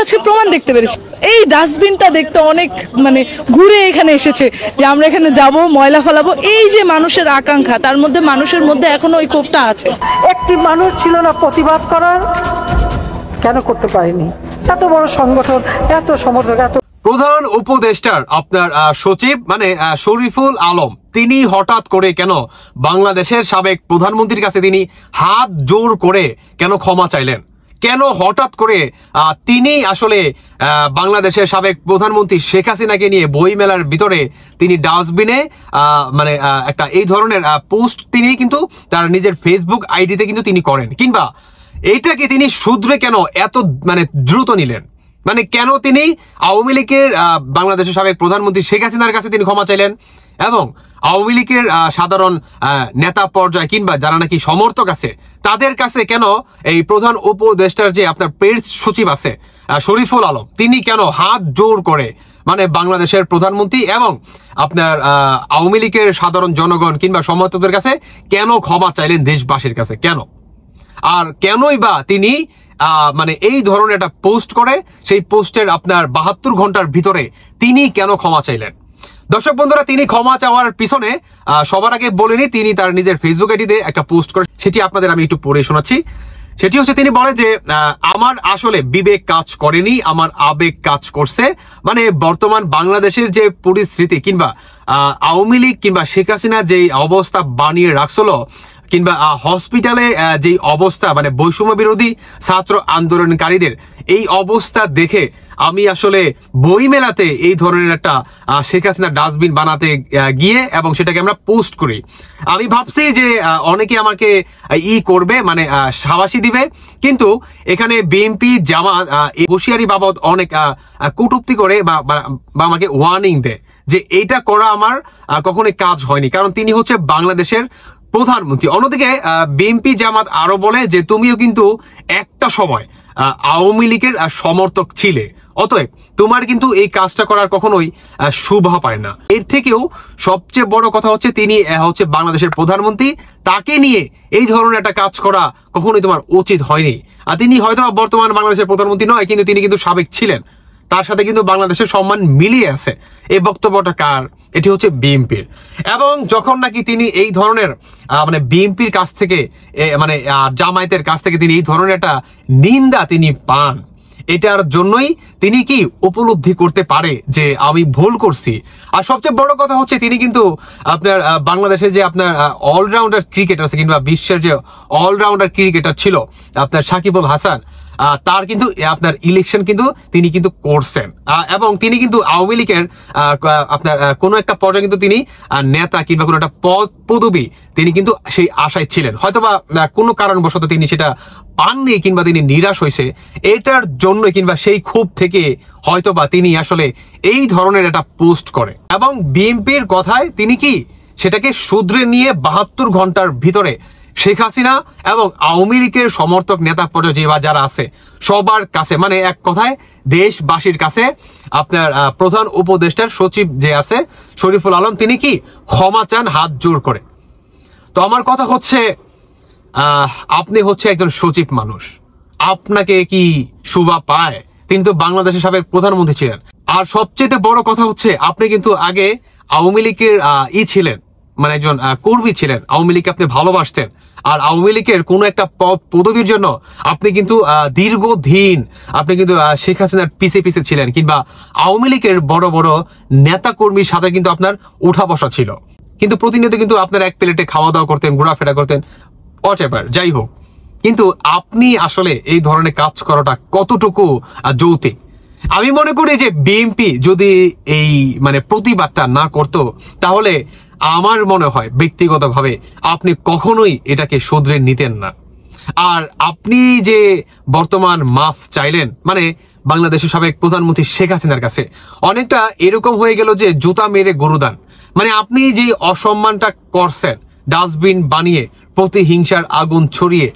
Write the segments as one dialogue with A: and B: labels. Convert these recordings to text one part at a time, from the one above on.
A: আজকে প্রমাণ দেখতে পেরেছি। এই ডাস্টবিনটা দেখতে অনেক মানে ঘুরে এখানে এসেছে যে আমরা এখানে যাব, ময়লা ফেলাবো। এই যে মানুষের আকাঙ্ক্ষা, তার মধ্যে মানুষের মধ্যে এখনো ওই ক্ষোভটা আছে।
B: একটি মানুষ ছিল না প্রতিবাদ করার, কেন করতে পারেনি? এত বড় সংগঠন, এত সমর্থক, এত
C: প্রধান উপদেষ্টার আপনার সচিব মানে শরীফুল আলম, তিনি হঠাৎ করে কেন বাংলাদেশের সাবেক প্রধানমন্ত্রীর কাছে তিনি হাত জোর করে কেন ক্ষমা চাইলেন? কেন হঠাৎ করে তিনি আসলে বাংলাদেশের সাবেক প্রধানমন্ত্রী শেখ হাসিনাকে নিয়ে বই মেলার ভিতরে তিনি ডাস্টবিনে মানে একটা এই ধরনের পোস্ট তিনি কিন্তু তার নিজের ফেসবুক আইডিতে কিন্তু তিনি করেন, কিংবা এইটাকে তিনি শুধরে কেন এত মানে দ্রুত নিলেন? মানে কেন তিনি আওয়ামী লীগের বাংলাদেশের সাবেক প্রধানমন্ত্রী শেখ হাসিনার কাছে তিনি ক্ষমা চাইলেন, এবং আওয়ামী লীগের সাধারণ নেতা পর্যায়ে কিংবা যারা নাকি সমর্থক আছে তাদের কাছে কেন এই প্রধান উপদেষ্টার যে আপনার প্রেস সচিব আছে শরীফুল আলম, তিনি কেন হাত জোর করে মানে বাংলাদেশের প্রধানমন্ত্রী এবং আপনার আওয়ামী লীগের সাধারণ জনগণ কিংবা সমর্থকদের কাছে কেন ক্ষমা চাইলেন দেশবাসীর কাছে? কেন? আর কেনই বা তিনি মানে এই ধরনের একটা পোস্ট করে সেই পোস্টের আপনার 72 ঘন্টার ভিতরে তিনি কেন ক্ষমা চাইলেন? দর্শক বন্ধুরা, তিনি ক্ষমা চাওয়ার পিছনে সবার আগে বলেনি, তিনি তার নিজের ফেসবুক আইডিতে একটা পোস্ট করে, সেটি আপনাদের আমি একটু পড়ে শোনাচ্ছি। সেটি হচ্ছে তিনি বলে যে আমার আসলে বিবেক কাজ করেনি, আমার আবেগ কাজ করছে। মানে বর্তমান বাংলাদেশের যে পরিস্থিতি কিংবা আওয়ামী লীগ কিংবা শেখ হাসিনা যে অবস্থা বানিয়ে রাখছিল, কিংবা হসপিটালে যে অবস্থা মানে বৈষম্য বিরোধী ছাত্র আন্দোলনকারীদের এই অবস্থা দেখে আমি আসলে বই মেলাতে এই ধরনের একটা শেখ হাসিনা ডাস্টবিন বানাতে গিয়ে এবং সেটাকে আমরা পোস্ট করি। আমি ভাবছি যে অনেকে আমাকে করবে মানে শাবাশি দিবে, কিন্তু এখানে বিএনপি জামাত এই হুঁশিয়ারি বাবদ অনেক কটূক্তি করে বা আমাকে ওয়ার্নিং দেয় যে এইটা করা আমার কখনোই কাজ হয়নি, কারণ তিনি হচ্ছে বাংলাদেশের প্রধানমন্ত্রী। অন্যদিকে বিএনপি জামাত আরো বলে যে তুমিও কিন্তু একটা সময় আওয়ামী লীগের সমর্থক ছিলে, অতএব তোমার কিন্তু এই কাজটা করার কখনোই শোভা পায় না। এর থেকেও সবচেয়ে বড় কথা হচ্ছে তিনি হচ্ছে বাংলাদেশের প্রধানমন্ত্রী, তাকে নিয়ে এই ধরনের একটা কাজ করা কখনোই তোমার উচিত হয়নি। আর তিনি হয়তো বর্তমান বাংলাদেশের প্রধানমন্ত্রী নয়, কিন্তু তিনি কিন্তু সাবেক ছিলেন, তার সাথে কিন্তু বাংলাদেশের সম্মান মিলিয়ে আছে। এই বক্তব্যটা কার? এটি হচ্ছে বিএনপির। এবং যখন নাকি তিনি এই ধরনের মানে বিএনপির কাছ থেকে মানে জামায়াতের কাছ থেকে তিনি এই ধরনের একটা নিন্দা তিনি পান, এটার জন্যই তিনি কি উপলব্ধি করতে পারে যে আমি ভুল করছি। আর সবচেয়ে বড় কথা হচ্ছে তিনি কিন্তু আপনার বাংলাদেশের যে আপনার অলরাউন্ডার ক্রিকেটার আছে কিংবা বিশ্বের যে অলরাউন্ডার ক্রিকেটার ছিল আপনার সাকিব আল হাসান, তার কিন্তু আপনার ইলেকশন কিন্তু তিনি কিন্তু করছেন, এবং তিনি কিন্তু আওয়ামী লীগের আপনার কোনো একটা পর্যায়ে কিন্তু তিনি নেতা কিংবা কোনো একটা পদবি তিনি কিন্তু সেই আশায় ছিলেন, হয়তোবা কোনো কারণবশত তিনি সেটা পাননি কিংবা তিনি নিরাশ হয়েছে, এটার জন্য কিংবা সেই ক্ষোভ থেকে হয়তোবা তিনি আসলে এই ধরনের একটা পোস্ট করে। এবং বিএনপির কথায় তিনি কি সেটাকে শুধরে নিয়ে 72 ঘন্টার ভিতরে শেখ হাসিনা এবং আওয়ামী লীগের সমর্থক নেতা পর্যায়ে যারা আছে সবার কাছে, মানে এক কথায় দেশবাসীর কাছে আপনার প্রধান উপদেষ্টার সচিব যে আছে শরীফুল আলম, তিনি কি ক্ষমা চান হাত জোর করে। তো আমার কথা হচ্ছে আপনি হচ্ছে একজন সচিব মানুষ, আপনাকে কি শোভা পায়? তিনি তো বাংলাদেশের সাবেক প্রধানমন্ত্রী ছিলেন। আর সবচেয়ে বড় কথা হচ্ছে আপনি কিন্তু আগে আওয়ামী লীগের ছিলেন, মানে একজন কর্মী ছিলেন, আওয়ামী লীগকে আপনি ভালোবাসতেন। আর আওয়ামী লীগের কোনো একটা পদবীর জন্য আপনি কিন্তু দীর্ঘদিন আপনি কিন্তু শেখ হাসিনার পিছে ছিলেন, কিংবা আওয়ামী লীগের বড় বড় নেতা কর্মীর সাথে কিন্তু আপনার উঠা বসা ছিল, কিন্তু প্রতিনিয়ত কিন্তু আপনার এক প্লেটে খাওয়া দাওয়া করতেন, ঘোরাফেরা করতেন, হোয়াটএভার যাই হোক। কিন্তু আপনি আসলে এই ধরনের কাজ করাটা কতটুকু যৌক্তিক? আমি মনে করি যে বিএনপি যদি এই মানে প্রতিবাদটা না করতো, তাহলে আমার মনে হয় ব্যক্তিগতভাবে আপনি কখনোই এটাকে শুধরে নিতেন না। আর আপনি যে বর্তমান মাফ চাইলেন, মানে বাংলাদেশের সাবেক প্রধানমন্ত্রী শেখ হাসিনার কাছে অনেকটা এরকম হয়ে গেল যে জুতা মেরে গরুদান। মানে আপনি যে অসম্মানটা করছেন ডাস্টবিন বানিয়ে প্রতিহিংসার আগুন ছড়িয়ে,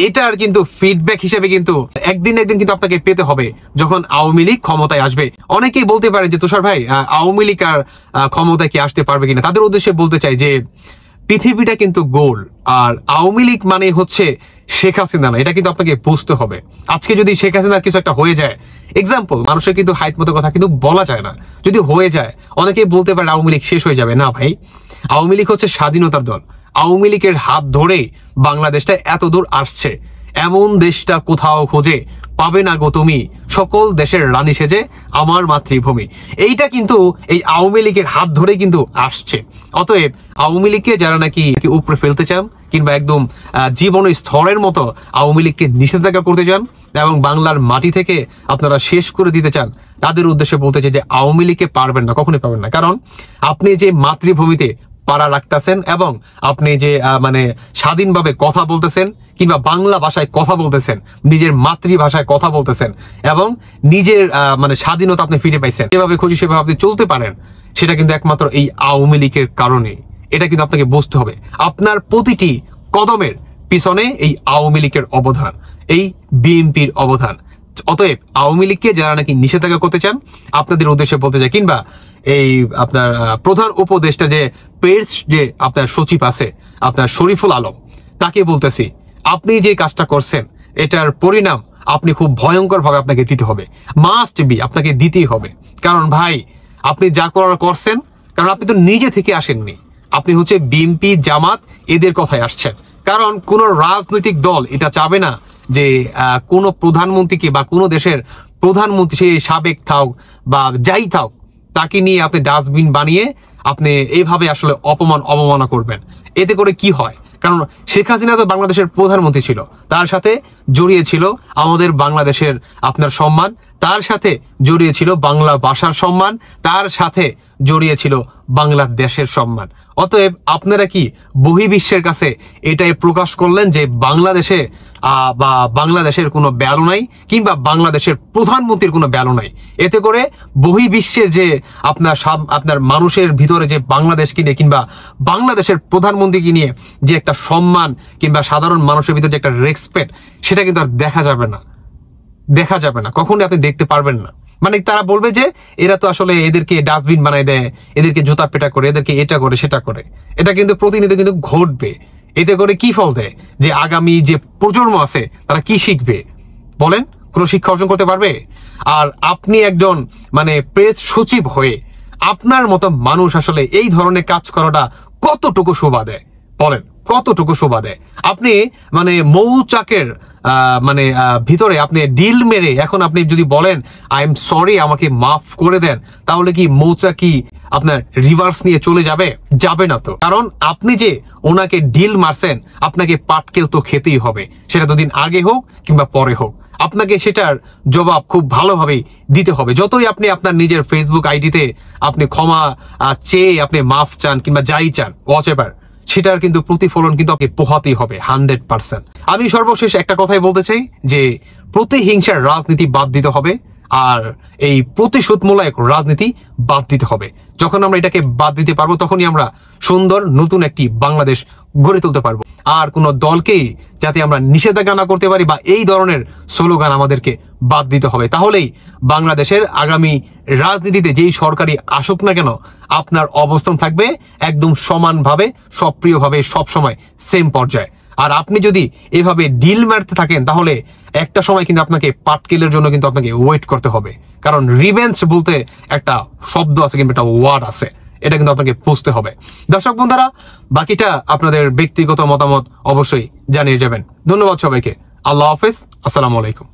C: এটার কিন্তু ফিডব্যাক হিসেবে কিন্তু একদিন কিন্তু আপনাকে পেতে হবে যখন আওয়ামী লীগ ক্ষমতায় আসবে। অনেকেই বলতে পারে যে তুষার ভাই আওয়ামী লীগ আর ক্ষমতায় কি আসতে পারবে কিনা। তাদের উদ্দেশ্যে বলতে চাই যে পৃথিবীটা কিন্তু গোল, আর আওয়ামী লীগ মানে হচ্ছে শেখ হাসিনা না, এটা কিন্তু আপনাকে বুঝতে হবে। আজকে যদি শেখ হাসিনার কিছু একটা হয়ে যায়, এক্সাম্পল, মানুষের কিন্তু হাইট মতো কথা কিন্তু বলা যায় না, যদি হয়ে যায় অনেকেই বলতে পারে আওয়ামী লীগ শেষ হয়ে যাবে। না ভাই, আওয়ামী লীগ হচ্ছে স্বাধীনতার দল। আওয়ামী লীগের হাত ধরে বাংলাদেশটা এত দূর আসছে, এমন দেশটা কোথাও খুঁজে পাবে না গো তুমি, সকল দেশের রানী সেজে আমার মাতৃভূমি। এইটা কিন্তু এই আওয়ামী লীগের হাত ধরে কিন্তু আসছে। অতএব আওয়ামী লীগকে যারা নাকি উপরে ফেলতে চান কিংবা একদম জীবন স্তরের মতো আওয়ামী লীগকে নিষেধাজ্ঞা করতে চান এবং বাংলার মাটি থেকে আপনারা শেষ করে দিতে চান, তাদের উদ্দেশ্যে বলতে চাই যে আওয়ামী লীগকে পারবেন না, কখনোই পারবেন না। কারণ আপনি যে মাতৃভূমিতে পাড়া রাখতেছেন এবং আপনি যে মানে স্বাধীনভাবে কথা বলতেছেন কিংবা বাংলা ভাষায় কথা বলতেছেন, নিজের মাতৃভাষায় কথা বলতেছেন এবং নিজের মানে স্বাধীনতা আপনি ফিরে পাইছেন, যেভাবে খুশি সেভাবে আপনি চলতে পারেন, সেটা কিন্তু একমাত্র এই আওয়ামী লীগের কারণে। এটা কিন্তু আপনাকে বুঝতে হবে। আপনার প্রতিটি কদমের পিছনে এই আওয়ামী লীগের অবদান, এই বিএনপির অবদান। অতএব আওয়ামী লীগকে যারা নাকি নিষেধাজ্ঞা করতে চান, আপনাদের উদ্দেশ্যে বলতে চাই, কিংবা এই আপনার প্রধান উপদেষ্টা যে পেজ যে আপনার সচিব আছে আপনার শরীফুল আলম, তাকে বলতেছি আপনি যে কাজটা করছেন এটার পরিণাম আপনি খুব ভয়ঙ্কর ভাবে আপনাকে দিতে হবে, মাস্ট বি, আপনাকে দিতেই হবে। কারণ ভাই আপনি যা করার করছেন, কারণ আপনি তো নিজে থেকে আসেননি, আপনি হচ্ছে বিএনপি জামাত এদের কথায় আসছেন। কারণ কোন রাজনৈতিক দল এটা চাবে না যে কোনো প্রধানমন্ত্রীকে বা কোনো দেশের প্রধানমন্ত্রী, সে সাবেক থাক বা যাই থাক, তাকে নিয়ে আপনি ডাস্টবিন বানিয়ে আপনি এইভাবে আসলে অবমাননা করবেন। এতে করে কি হয়? কারণ শেখ হাসিনা তো বাংলাদেশের প্রধানমন্ত্রী ছিল, তার সাথে জড়িয়ে ছিল আমাদের বাংলাদেশের আপনার সম্মান, তার সাথে জড়িয়ে ছিল বাংলা ভাষার সম্মান, তার সাথে জড়িয়ে ছিল বাংলাদেশের সম্মান। অতএব আপনারা কি বহির্বিশ্বের কাছে এটাই প্রকাশ করলেন যে বাংলাদেশে বা বাংলাদেশের কোনো ভ্যালু নাই কিংবা বাংলাদেশের প্রধানমন্ত্রীর কোনো ভ্যালু নাই। এতে করে বহির্বিশ্বের যে আপনার মানুষের ভিতরে যে বাংলাদেশকে নিয়ে কিংবা বাংলাদেশের প্রধানমন্ত্রীকে নিয়ে যে একটা সম্মান কিংবা সাধারণ মানুষের ভিতরে যে একটা রেসপেক্ট, সেটা কিন্তু আর দেখা যাবে না, কখনোই আপনি দেখতে পারবেন না। মানে তারা বলবে যে এরা তো আসলে এদেরকে ডাস্টবিন বানায় দেয়, এদেরকে জুতা পেটা করে, এদেরকে এটা করে সেটা করে। এটা কিন্তু প্রতিনিয়ত কিন্তু ঘটবে। এতে করে কি ফল দেয় যে আগামী যে প্রজন্ম আছে তারা কি শিখবে বলেন? কোনো শিক্ষা অর্জন করতে পারবে? আর আপনি একজন মানে প্রেস সচিব হয়ে আপনার মতো মানুষ আসলে এই ধরনের কাজ করাটা কতটুকু শোভা দেয় বলেন? কতটুকু শোভা দেয়? আপনি মানে মৌচাকের মানে ভিতরে আপনি ডিল মেরে এখন আপনি যদি বলেন আই এম সরি, আমাকে মাফ করে দেন, তাহলে কি মৌচাকি আপনার রিভার্স নিয়ে চলে যাবে না তো। কারণ আপনি যে ওনাকে ডিল মারছেন, আপনাকে পাটকেল তো খেতেই হবে, সেটা দুদিন আগে হোক কিংবা পরে হোক, আপনাকে সেটার জবাব খুব ভালোভাবেই দিতে হবে। যতই আপনি আপনার নিজের ফেসবুক আইডিতে আপনি ক্ষমা চেয়ে আপনি মাফ চান কিংবা যাই চান, ওয়াচেভার, সেটার কিন্তু প্রতিফলন কিন্তু আপনি পোহাতেই হবে 100%। আমি সর্বশেষ একটা কথাই বলতে চাই যে প্রতিহিংসার রাজনীতি বাদ দিতে হবে আর এই প্রতিশোধমূলক রাজনীতি বাদ দিতে হবে। যখন আমরা এটাকে বাদ দিতে পারবো, তখনই আমরা সুন্দর নতুন একটি বাংলাদেশ গড়ে তুলতে পারবো। আর কোনো দলকেই যাতে আমরা নিষেধাজ্ঞা না করতে পারি বা এই ধরনের স্লোগান আমাদেরকে বাদ দিতে হবে, তাহলেই বাংলাদেশের আগামী রাজনীতিতে যেই সরকারি আসুক না কেন, আপনার অবস্থান থাকবে একদম সমানভাবে, সক্রিয়ভাবে, সবসময় সেম পর্যায়ে। আর আপনি যদি এভাবে ডিল মারতে থাকেন, তাহলে একটা সময় কিন্তু আপনাকে পাটকেলের জন্য কিন্তু আপনাকে ওয়েট করতে হবে। কারণ রিভেঞ্জ বলতে একটা শব্দ আছে কিংবা একটা ওয়ার্ড আছে, এটা কিন্তু আপনাকে বুঝতে হবে। দর্শক বন্ধুরা, বাকিটা আপনাদের ব্যক্তিগত মতামত অবশ্যই জানিয়ে যাবেন। ধন্যবাদ সবাইকে। আল্লাহ হাফেজ, আসসালামু আলাইকুম।